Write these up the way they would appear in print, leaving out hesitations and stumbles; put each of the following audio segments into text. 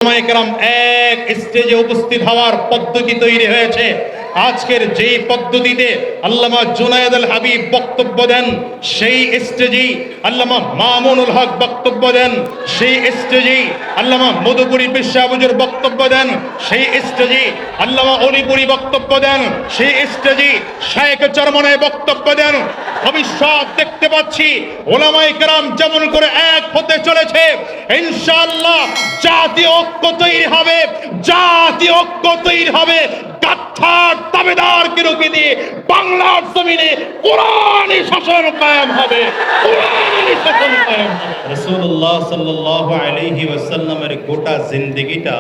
কেরাম এক স্টেজে উপস্থিত হওয়ার পদ্ধতি তৈরি হয়েছে। আজকের যেই পদ্ধতিতে আল্লামা জুনায়েদ আল হাবিব বক্তব্য দেন, সেই স্টেজেই আল্লামা মামুনুল হক বক্তব্য দেন, সেই স্টেজেই আল্লামা মধুপুরী বিশ্বাবুজুর বক্তব্য দেন, সেই স্টেজেই আল্লামা অলিপুরী বক্তব্য দেন, সেই স্টেজেই শায়েখ চরমনায় বক্তব্য দেন। ভবিষ্যৎ দেখতে পাচ্ছি ওলামায়ে কেরাম যেমন করে এক হতে চলেছে, ইনশাআল্লাহ জাতীয় ঐক্য তৈরি হবে, জাতীয় ঐক্য তৈরি হবে। গাদ্দার দাবিদারকে রুখে দিয়ে বাংলার জমিনে কোরআনী শাসন কায়েম হবে, কোরআনী শাসন কায়েম হবে। রাসূলুল্লাহ সাল্লাল্লাহু আলাইহি ওয়াসাল্লামের গোটা জিন্দেগিটা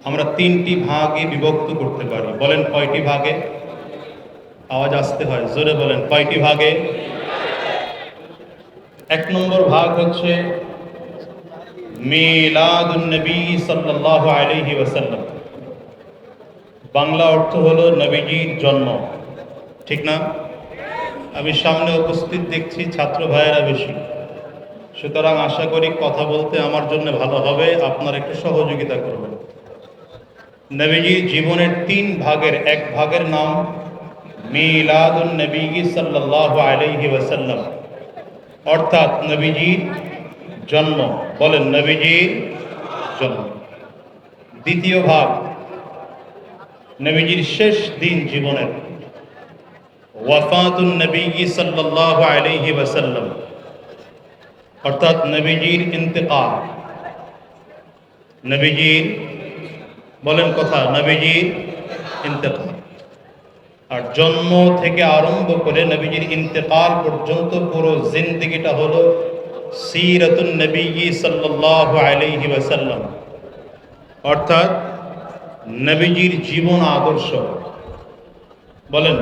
আমরা তিনটি ভাগে বিভক্ত করতে পারি। বলেন কয়টি ভাগে? আওয়াজ আসতে হয়, জোরে বলেন কয়টি ভাগে? এক নম্বর ভাগ হচ্ছে মিলাদুন নবী সাল্লাল্লাহু আলাইহি ওয়াসাল্লাম। বাংলা অর্থ হলো নবীজির জন্ম, ঠিক না? আমি সামনে উপস্থিত দেখছি ছাত্র ভাইয়েরা বেশি, সুতরাং আশা করি কথা বলতে আমার জন্য ভালো হবে, আপনারা একটু সহযোগিতা করবেন। নবীজির জীবনের তিন ভাগের এক ভাগের নাম মিলাদুন নবী সাল্লাল্লাহু আলাইহি ওয়াসাল্লাম, অর্থাৎ নবীজির জন্ম। বলেন নবীজির জন্ম। দ্বিতীয় ভাগ নবীজির শেষ দিন জীবনের, ওয়াফাতুন নবী সাল্লাল্লাহু আলাইহি ওয়াসাল্লাম, অর্থাৎ নবীজির ইন্তেকাল। নবীজির, বলেন কথা, নবীজির ইন্তেকাল। আর জন্ম থেকে আরম্ভ করে নবীজির ইন্তেকাল পর্যন্ত পুরো জিন্দেগিটা হলো সিরাতুন নবী সাল্লাল্লাহু আলাইহি ওয়াসাল্লাম, অর্থাৎ নবীজির জীবন আদর্শ। বলেন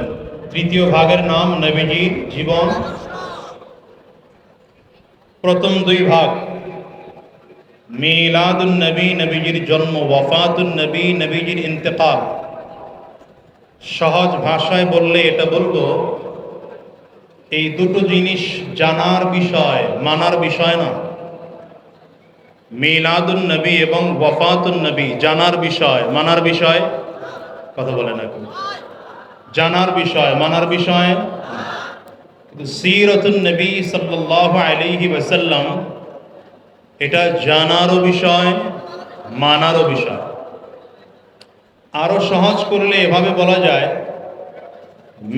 তৃতীয় ভাগের নাম নবীজির জীবন। প্রথম দুই ভাগ মিলাদুন নবী, নবীজির জন্ম, ওয়াফাতুন নবী, নবীজির ইন্তেকাল। সহজ ভাষায় বললে এটা বলবো, এই দুটো জিনিস জানার বিষয়, মানার বিষয় না। মিলাদুন নবী এবং ওয়াফাতুন নবী জানার বিষয়, মানার বিষয়। কথা বলে না, জানার বিষয়, মানার বিষয়। কিন্তু সিরাতুন নবী সাল্লাল্লাহু আলাইহি ওয়াসাল্লাম এটা জানারও বিষয়, মানারও বিষয়। আরো সহজ করলে এভাবে বলা যায়,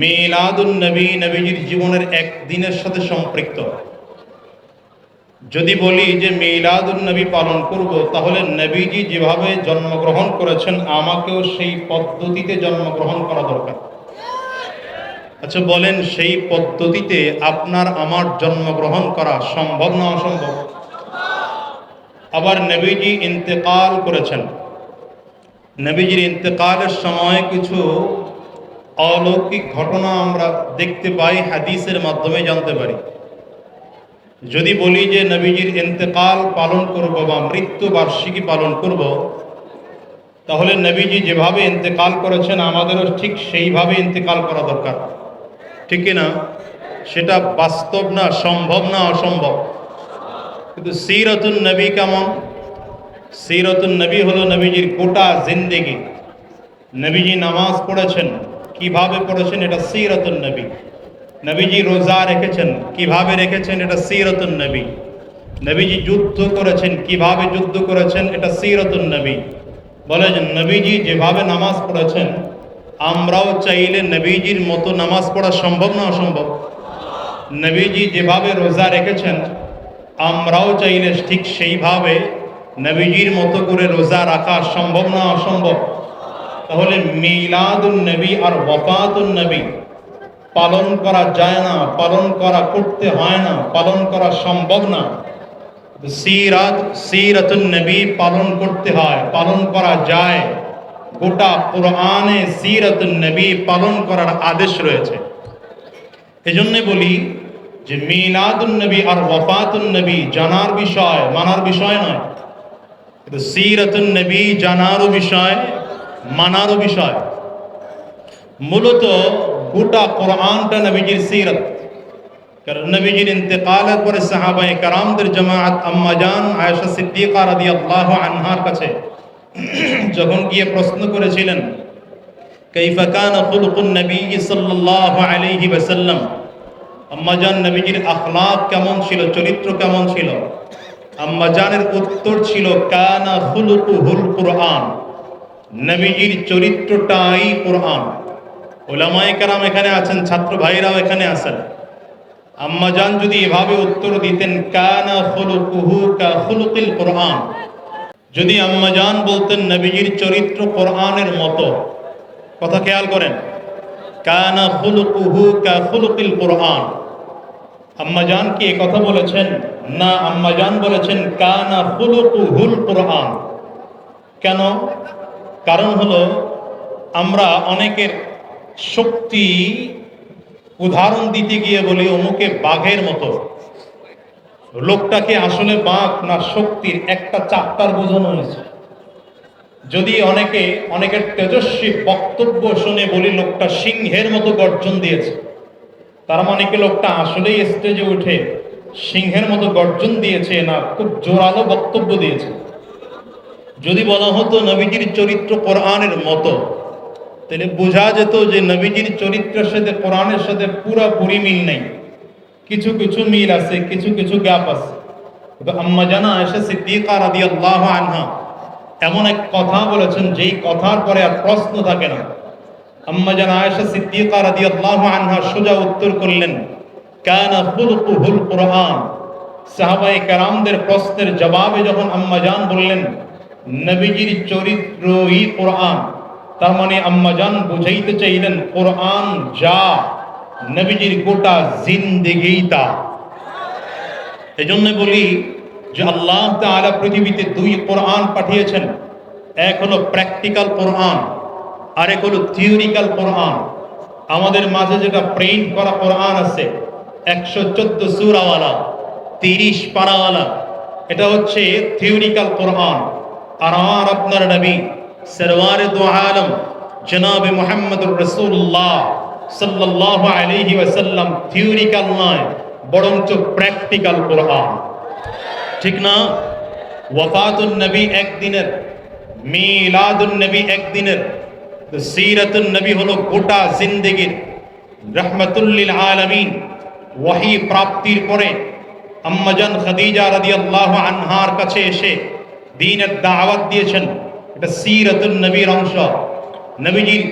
মিলাদুন নবী নবীজির জীবনের এক দিনের সাথে সম্পৃক্ত। যদি বলি যে মিলাদুন নবী পালন করব, তাহলে নবীজি যেভাবে জন্মগ্রহণ করেছেন আমাকেও সেই পদ্ধতিতে জন্মগ্রহণ করা দরকার। আচ্ছা বলেন, সেই পদ্ধতিতে আপনার আমার জন্মগ্রহণ করা সম্ভব না অসম্ভব? আবার নবীজি ইন্তেকাল করেছেন, নবীজির ইন্তেকালের সময় কিছু অলৌকিক ঘটনা আমরা দেখতে পাই, হাদিসের মাধ্যমে জানতে পারি। যদি বলি যে নবীজির ইন্তেকাল পালন করব বা মৃত্যু বার্ষিকী পালন করব, তাহলে নবীজি যেভাবে ইন্তেকাল করেছেন আমাদেরও ঠিক সেইভাবে ইন্তেকাল করা দরকার, ঠিক না? সেটা বাস্তব না, সম্ভব না অসম্ভব? কিন্তু সিরাতুন নবী কেমন? সিরাতুন নবী হলো নবীজির গোটা জিন্দেগি। নবীজি নামাজ পড়েছেন, কিভাবে পড়েছেন, এটা সিরাতুন নবী। নবীজি রোজা রেখেছেন, কিভাবে রেখেছেন, এটা সিরাতুন নবী। নবীজি যুদ্ধ করেছেন, কিভাবে যুদ্ধ করেছেন, এটা সিরাতুন নবী। বলে যে নবীজি যেভাবে নামাজ পড়েছেন, আমরাও চাইলে নবীজির মতো নামাজ পড়া সম্ভব না অসম্ভব? নবীজি যেভাবে রোজা রেখেছেন, আমরাও চাইলে ঠিক সেইভাবে নবীজির মতো করে রোজা রাখা সম্ভব না অসম্ভব? তাহলে মিলাদুন নবী আর ওয়াফাতুন নবী পালন করা যায় না, পালন করা করতে হয় না, পালন করা সম্ভব না। সিরাতুন নবী পালন করতে হয়, পালন করা যায়। গোটা কুরআনে সিরাতুন নবী পালন করার আদেশ রয়েছে। এজন্য বলি যে মিলাদুন নবী আর ওয়াফাতুন নবী জানার বিষয়, মানার বিষয় নয়। কিন্তু সিরাতুন নবী জানারও বিষয়, মানারও বিষয়। মূলত গোটা কোরআনটা নবীজির সিরাত। কারণ নবীজির ইন্তেকালের পরে সাহাবায়ে কেরামদের জামাত আম্মা জান আয়েশা সিদ্দিকা রাদিয়াল্লাহু আনহার কাছে যখন গিয়ে প্রশ্ন করেছিলেন কাইফা কানা খুলুকুন নবী সাল্লাল্লাহু আলাইহি ওয়াসাল্লাম, আম্মা জান নবীজির আখলাক কেমন ছিল, চরিত্র কেমন ছিল, আম্মা জানের উত্তর ছিল কানা খুলুকুহুল কুরআন, নবীজির চরিত্রটাই কোরআন। উলামায়ে কেরাম এখানে আছেন, ছাত্র ভাইরাও এখানে আছেন। আম্মা জান যদি এভাবে উত্তর দিতেন কানা খুলুকুহু কা খুলুকিল কোরআন, যদি আম্মা জান বলতেন নবীজির চরিত্র কোরআনের মতো, কথা খেয়াল করেন, কানা খুলুকুহু কা খুলুকিল কোরআন, আম্মা জান কি এই কথা বলেছেন? না, আম্মা জান বলেছেন কানা খুলুকুহুল কোরআন। কেন? কারণ হলো আমরা অনেকের শক্তি উদাহরণ দিতে গিয়ে বলি অমুকে বাঘের মতো। লোকটাকে আসলে বাঘ না শক্তির একটা চাপ্টার বোঝানো হয়েছে। যদি অনেকের তেজস্বী বক্তব্য শুনে বলি লোকটা সিংহের মতো গর্জন দিয়েছে, তার মানে কি লোকটা আসলেই স্টেজে উঠে সিংহের মতো গর্জন দিয়েছে না খুব জোরালো বক্তব্য দিয়েছে। যদি বলা হতো নবীজির চরিত্র কোরআনের মতো, তাহলে বোঝা যেত যে নবীজির চরিত্রের সাথে কোরআনের সাথে পুরাপুরি মিল নেই, কিছু কিছু মিল আছে, কিছু কিছু গ্যাপ আছে। আম্মা জানা আয়েশা সিদ্দিকা রাদিয়াল্লাহু আনহা এমন এক কথা বলেছেন যেই কথার পরে আর প্রশ্ন থাকে না। আম্মা জানা আয়েশা সিদ্দিকা রাদিয়াল্লাহু আনহা সোজা উত্তর করলেন কানা খুলুকুহুল কুরআন। সাহাবায়ে কেরামদের প্রশ্নের জবাবে যখন আম্মা জান বললেন নবীজির চরিত্রই কোরআন, তার মানে আম্মা জান বুঝাইতে চাইলেন কোরআন যা, নবীজির গোটা জিন্দেগি তা। এজন্য বলি যে আল্লাহ তাআলা পৃথিবীতে দুই কোরআন পাঠিয়েছেন, এক হলো প্র্যাকটিক্যাল কোরআন, আরেক হলো থিওরিক্যাল কোরআন। আমাদের মাঝে যেটা প্রিন্ট করা কোরআন আছে 114 সূরাওয়ালা 30 পারাওয়ালা, এটা হচ্ছে থিওরিক্যাল কোরআন। আর আমার আপনার নবী সরওয়ারে দু আলম জনাবে মুহাম্মদুর রাসূলুল্লাহ সাল্লাল্লাহু আলাইহি ওয়াসাল্লাম থিওরিক্যাল নয় বরঞ্চ প্র্যাকটিক্যাল কোরআন, ঠিক না? ওয়াফাতুন নবী একদিনের, মিলাদুন নবী একদিনের, সিরাতুন নবী হলো গোটা জিন্দেগির। রাহমাতুল লিল আলামিন ওয়াহি প্রাপ্তির পরে আম্মা জান খাদিজা রাদিয়াল্লাহু আনহার কাছে এসে দ্বীনের দাওয়াত দিয়েছেন, এটা সিরাতুন নবীর অংশ। নবীজির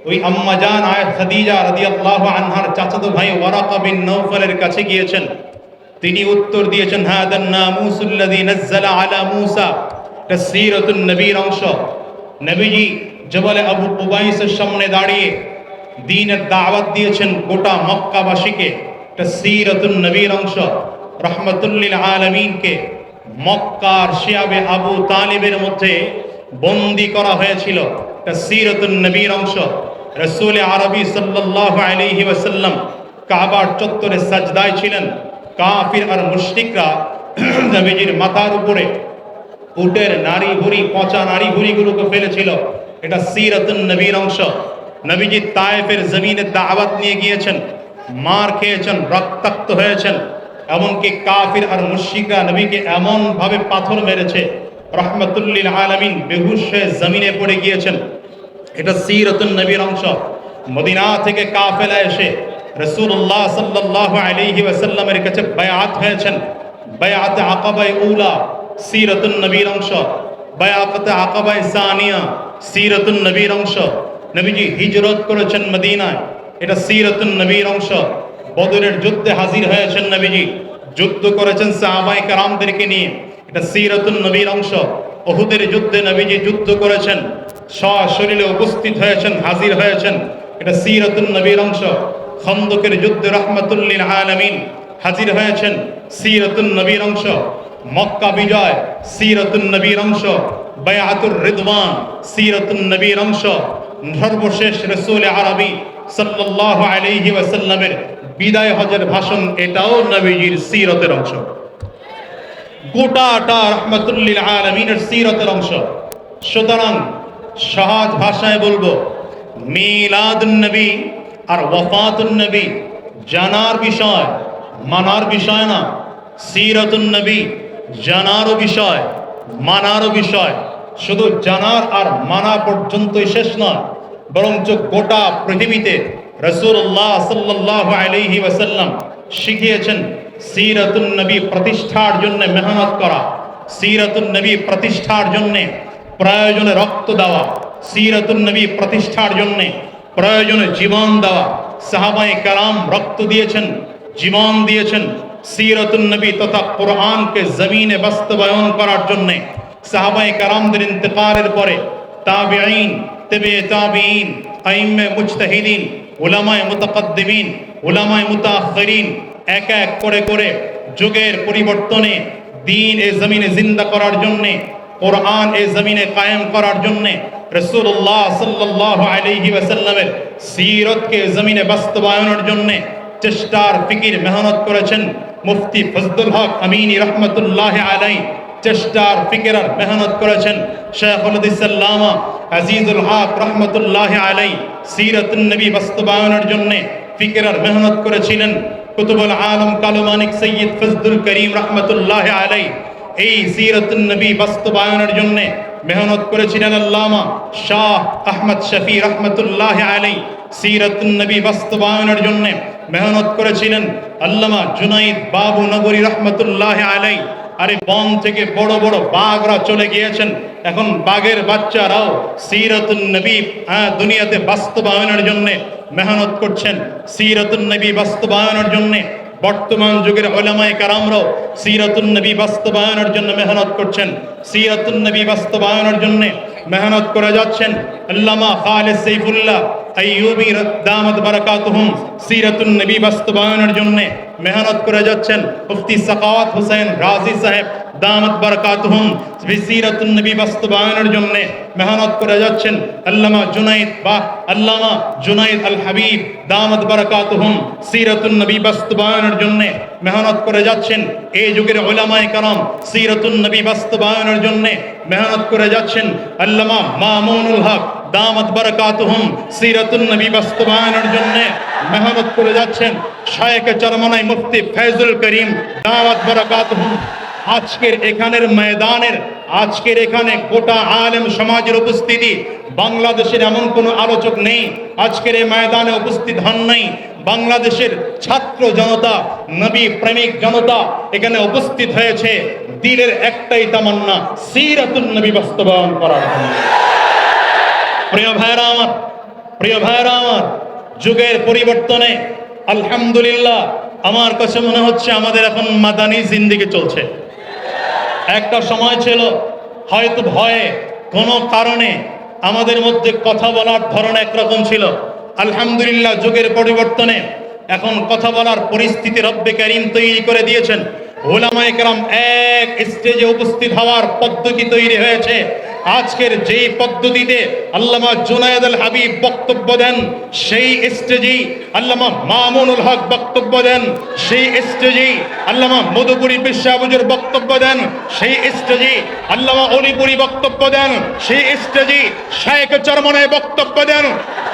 ওই আম্মা জান খাদিজা রাদিয়াল্লাহু আনহার চাচাতো ভাই ওয়ারাকা বিন নওফলের কাছে গিয়েছেন, তিনি উত্তর দিয়েছেন হাদান নামুসুল্লাযী নাযালা আলা মূসা, এটা সিরাতুন নবীর অংশ। নবীজি জবলে আবু কুবাইসের সামনে দাঁড়িয়ে দ্বীনের দাওয়াত দিয়েছেন গোটা মক্কাবাসীকে, এটা সিরাতুন নবীর অংশ। রাহমাতুল লিল আলামিনকে মক্কার শিয়াবে আবু তালিবের মধ্যে বন্দী করা হয়েছিল, এটা সিরাতুন নবীর অংশ। রাসূল আরবি সাল্লাল্লাহু আলাইহি ওয়াসাল্লাম কাবার চত্বরে সাজদায় ছিলেন, কাফির আর মুশরিকরা নবীজির মাথার উপরে উটের নারী ভুঁড়ি, পচা নারী ভুঁড়িগুলোকে ফেলেছিল, এটা সিরাতুন নবীর অংশ। নবীজি তায়েফের জমিনে দাওয়াত নিয়ে গিয়েছেন, মার খেয়েছেন, রক্তাক্ত হয়েছেন, এমনকি কাফির আর মুশরিকরা নবীকে এমন ভাবে পাথর মেরেছে রাহমাতুল লিল আলামিন বেহুশ হয়ে জমিনে পড়ে গিয়েছেন, এটা সিরাতুন নবীর অংশ। মদিনা থেকে কাফেলা এসে রাসূলুল্লাহ সাল্লাল্লাহু আলাইহি ওয়াসাল্লামের কাছে বায়াত হয়েছেন, বায়াত আকাবায়ে উলা সিরাতুন নবীর অংশ, বায়াত আকাবায়ে সানিয়া সিরাতুন নবীর অংশ। নবীজি হিজরত করেছেন মদিনায়, এটা সিরাতুন নবীর অংশ। বদরের যুদ্ধে হাজির হয়েছেন নবীজি, যুদ্ধ করেছেন সাহাবায়ে কেরামদেরকে নিয়ে, এটা সিরাতুন নবীর অংশ। উহুদের যুদ্ধে নবীজি যুদ্ধ করেছেন, সশরীরে উপস্থিত হয়েছেন, হাজির হয়েছেন, এটা সিরাতুন নবীর অংশ। খন্দকের যুদ্ধে রাহমাতুল লিল আলামিন হাজির হয়েছেন, সিরাতুন নবীর অংশ। মক্কা বিজয় সিরাতুন নবীর অংশ। বায়াতুর রিদওয়ান সিরাতুন নবীর অংশ। সর্বশেষ রাসূল আরবি সাল্লাল্লাহু আলাইহি ওয়াসাল্লামের বিদায় হজের ভাষণ, এটাও নবীজির সিরতের অংশ। গোটাটা রাহমাতুল লিল আলামিনের সিরতের অংশ। সুতরাং সহজ ভাষায় বলবো, মিলাদুন নবী আর ওয়াফাতুন নবী জানার বিষয়, মানার বিষয় না, সিরাতুন নবী জানারও বিষয়, মানারও বিষয়। শুধু জানার আর মানা পর্যন্তই শেষ নয়, বরঞ্চ গোটা পৃথিবীতে রাসূলুল্লাহ সাল্লাল্লাহু আলাইহি ওয়াসাল্লাম শিখিয়েছেন সিরাতুন নবী প্রতিষ্ঠার জন্য মেহনত করা, সিরাতুন নবী প্রতিষ্ঠার জন্য প্রয়োজনে রক্ত দেওয়া, সিরাতুন নবী প্রতিষ্ঠার জন্য প্রয়োজনে জীবন দেওয়া। সাহাবায়ে কেরাম রক্ত দিয়েছেন, জীবন দিয়েছেন সিরাতুন নবী তথা কোরআনকে জমিনে বাস্তবায়ন করার জন্য। সাহাবায়ে কেরামদের ইন্তেকালের পরে তাবিঈন, তাবে তাবিঈন, আইম্মে মুজতাহিদিন, উলামায়ে মুতাকাদ্দিমিন, উলামায়ে মুতাআখিরিন এক এক করে করে যুগের পরিবর্তনে দ্বীন এ জমিনে জিন্দা করার জন্য, কোরআন এ জমিনে কায়েম করার জন্য রাসূলুল্লাহ সাল্লাল্লাহু আলাইহি ওয়াসাল্লামের সিরতকে জমিনে বাস্তবায়নের জন্য চেষ্টার ফিকির মেহনত করেছেন মুফতি ফজলুল হক আমিনী রহমতুল্লাহ আলাইহি। চেষ্টার ফিকির আর মেহনত করেছেন শাইখুল হাদিস আল্লামা আজিজুল হক রহমতুল্লাহ আলাইহি। সিরাতুন নবী বাস্তবায়নের জন্য ফিকির আর মেহনত করেছিলেন কুতুবুল আলম কালো মানিক সৈয়দ ফজলুল করিম রহমতুল্লাহ আলাইহি। এই সিরাতুন নবী বাস্তবায়নের জন্য মেহনত করেছিলেন আল্লামা শাহ আহমদ শফি রহমতুল্লাহ আলাইহি। সিরাতুন নবী বাস্তবায়নের জন্য মেহনত করেছিলেন আল্লামা জুনাইদ বাবু নগরী রহমতুল্লাহ আলাইহি। আরে বন থেকে বড় বড় বাঘরা চলে গিয়েছেন, এখন বাঘের বাচ্চারাও সিরাতুন নবী দুনিয়াতে বাস্তবায়নের জন্য মেহনত করছেন। সিরাতুন নবী বাস্তবায়নের জন্য বর্তমান যুগের উলামায়ে কেরামরাও সিরাতুন নবী বাস্তবায়নের জন্য মেহনত করছেন। সিরাতুন নবী বাস্তবায়নের জন্য মেহনত করে যাচ্ছেন আল্লামা খালিদ সাইফুল্লাহ আইয়ুবী দামাত বারাকাতুহুম। সিরাতুন নবী বাস্তবায়নের জন্য মেহনত করে যাচ্ছেন মুফতি সাখাওয়াত হোসেন রাজি সাহেব দামাত বারাকাতুহুম। সিরাতুন নবী বাস্তবায়নের জন্য মেহনত করে যাচ্ছেন আল্লামা জুনাইদ বা আল্লামা জুনাইদ আল হাবিব দামাত বারাকাতুহুম। সিরাতুন নবী বাস্তবায়নের জন্য মেহনত করে যাচ্ছেন এই যুগের উলামায়ে কেরাম। সিরাতুন নবী বাস্তবায়নের জন্য মেহনত করে যাচ্ছেন আল্লামা মামুনুল হক দামাত বারাকাতুহুম। সিরাতুন নবী বাস্তবায়নের জন্য মেহনত করে যাচ্ছেন শায়েখ চরমনাই মুফতি ফয়জুল করিম দামাত বারাকাতুহুম। আজকের এখানের ময়দানের, আজকের এখানে গোটা আলেম সমাজের উপস্থিতি, বাংলাদেশের এমন কোনো আলোচক নেই আজকের এই ময়দানে উপস্থিত হন নাই। বাংলাদেশের ছাত্র জনতা, নবী প্রেমিক জনতা এখানে উপস্থিত হয়েছে দিলের একটাই তামান্না, সিরাতুন নবী বাস্তবায়ন করার জন্য। প্রিয় ভাইরা আমার, প্রিয় ভাইরা আমার, যুগের পরিবর্তনে আলহামদুলিল্লাহ আমার কাছে মনে হচ্ছে আমাদের এখন মাদানী জিন্দেগি চলছে। একটা সময় ছিল হয়তো ভয়ে কোনো কারণে আমাদের মধ্যে কথা বলার ধরন একরকম ছিল। আলহামদুলিল্লাহ যুগের পরিবর্তনে এখন কথা বলার পরিস্থিতি রব্বে কারীম তৈরি করে দিয়েছেন। উলামায়ে কেরাম এক স্টেজে উপস্থিত হওয়ার পদ্ধতি তৈরি হয়েছে। আজকের যেই পদ্ধতিতে আল্লামা জুনায়েদ আল হাবিব বক্তব্য দেন, সেই স্টেজেই আল্লামা মামুনুল হক বক্তব্য দেন, সেই স্টেজেই আল্লামা মধুপুরী বিশ্বাবুজুর বক্তব্য দেন, সেই স্টেজেই আল্লামা অলিপুরী বক্তব্য দেন, সেই স্টেজেই শায়েখ চরমনাই বক্তব্য দেন।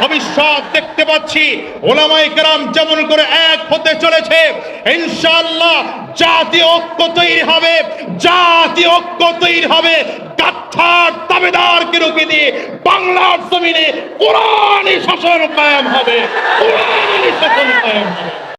ভবিষ্যৎ দেখতে পাচ্ছি উলামায়ে কেরাম যেমন করে এক হতে চলেছে, ইনশাআল্লাহ জাতীয় ঐক্য তৈরি হবে, জাতীয় ঐক্য তৈরি হবে। গাদ্দার দাবেদারকে রুখে দিয়ে বাংলার জমিনে কোরআনী শাসন কায়েম হবে, কোরআনী শাসন কায়েম হবে।